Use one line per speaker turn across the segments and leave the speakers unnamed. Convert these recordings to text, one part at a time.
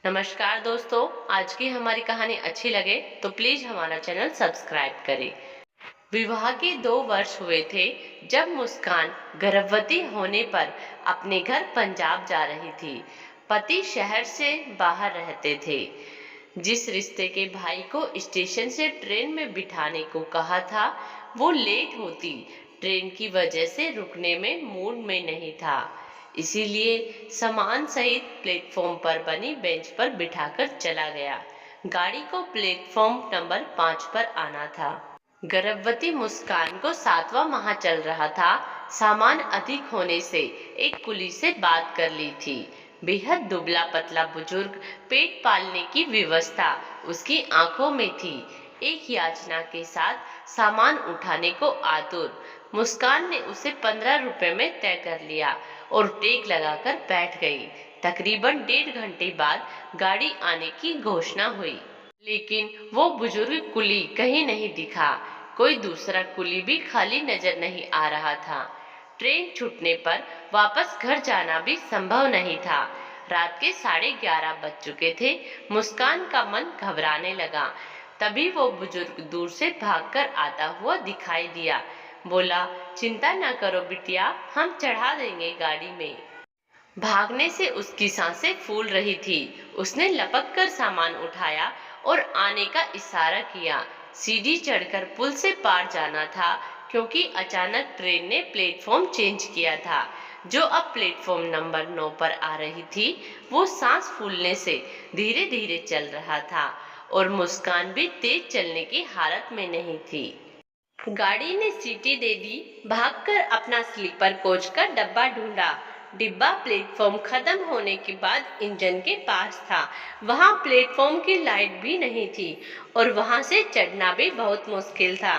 नमस्कार दोस्तों, आज की हमारी कहानी अच्छी लगे तो प्लीज हमारा चैनल सब्सक्राइब करें। विवाह के 2 वर्ष हुए थे जब मुस्कान गर्भवती होने पर अपने घर पंजाब जा रही थी। पति शहर से बाहर रहते थे। जिस रिश्ते के भाई को स्टेशन से ट्रेन में बिठाने को कहा था वो लेट होती ट्रेन की वजह से रुकने में मूड में नहीं था। इसीलिए सामान सहित प्लेटफॉर्म पर बनी बेंच पर बिठाकर चला गया। गाड़ी को प्लेटफॉर्म नंबर 5 पर आना था। गर्भवती मुस्कान को 7वां माह चल रहा था। सामान अधिक होने से एक कुली से बात कर ली थी। बेहद दुबला पतला बुजुर्ग, पेट पालने की व्यवस्था उसकी आंखों में थी। एक याचना के साथ सामान उठाने को आतुर। मुस्कान ने उसे 15 रुपए में तय कर लिया और टेक लगाकर बैठ गई। तकरीबन 1.5 घंटे बाद गाड़ी आने की घोषणा हुई, लेकिन वो बुजुर्ग कुली कहीं नहीं दिखा। कोई दूसरा कुली भी खाली नजर नहीं आ रहा था। ट्रेन छूटने पर वापस घर जाना भी संभव नहीं था। रात के 11:30 बज चुके थे। मुस्कान का मन घबराने लगा। तभी वो बुजुर्ग दूर से भागकर आता हुआ दिखाई दिया। बोला, चिंता न करो बिटिया, हम चढ़ा देंगे गाड़ी में। भागने से उसकी सांसें फूल रही थी। उसने लपक कर सामान उठाया और आने का इशारा किया। सीढ़ी चढ़कर पुल से पार जाना था, क्योंकि अचानक ट्रेन ने प्लेटफॉर्म चेंज किया था। जो अब प्लेटफॉर्म नंबर 9 पर आ रही थी वो सांस फूलने से धीरे धीरे चल रहा था और मुस्कान भी तेज चलने की हालत में नहीं थी। गाड़ी ने सीटी दे दी। भागकर अपना स्लीपर कोच का डब्बा ढूंढा। डिब्बा प्लेटफॉर्म खत्म होने के बाद इंजन के पास था। वहां प्लेटफॉर्म की लाइट भी नहीं थी और वहां से चढ़ना भी बहुत मुश्किल था।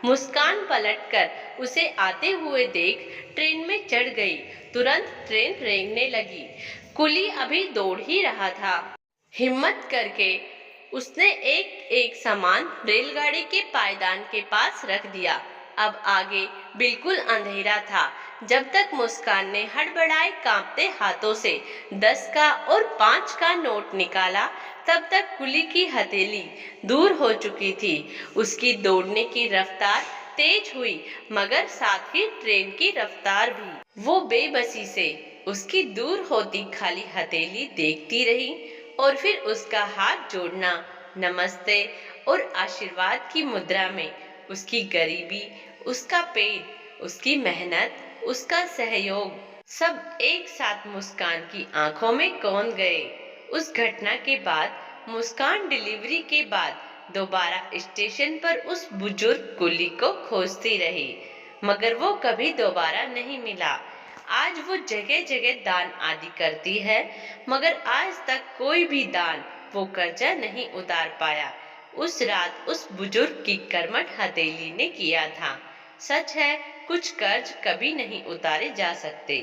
मुस्कान पलटकर उसे आते हुए देख ट्रेन में चढ़ गई। तुरंत ट्रेन रेंगने लगी। कुली अभी दौड़ ही रहा था। हिम्मत करके उसने एक एक सामान रेलगाड़ी के पायदान के पास रख दिया। अब आगे बिल्कुल अंधेरा था। जब तक मुस्कान ने हड़बड़ाए कांपते हाथों से 10 का और 5 का नोट निकाला, तब तक कुली की हथेली दूर हो चुकी थी। उसकी दौड़ने की रफ्तार तेज हुई, मगर साथ ही ट्रेन की रफ्तार भी। वो बेबसी से उसकी दूर होती खाली हथेली देखती रही और फिर उसका हाथ जोड़ना, नमस्ते और आशीर्वाद की मुद्रा में उसकी गरीबी, उसका पेट, उसकी मेहनत, उसका सहयोग सब एक साथ मुस्कान की आंखों में कौंध गए। उस घटना के बाद मुस्कान डिलीवरी के बाद दोबारा स्टेशन पर उस बुजुर्ग कुली को खोजती रही, मगर वो कभी दोबारा नहीं मिला। आज वो जगह जगह दान आदि करती है, मगर आज तक कोई भी दान वो कर्जा नहीं उतार पाया। उस रात उस बुजुर्ग की कर्मठ हथेली ने किया था। सच है, कुछ कर्ज कभी नहीं उतारे जा सकते।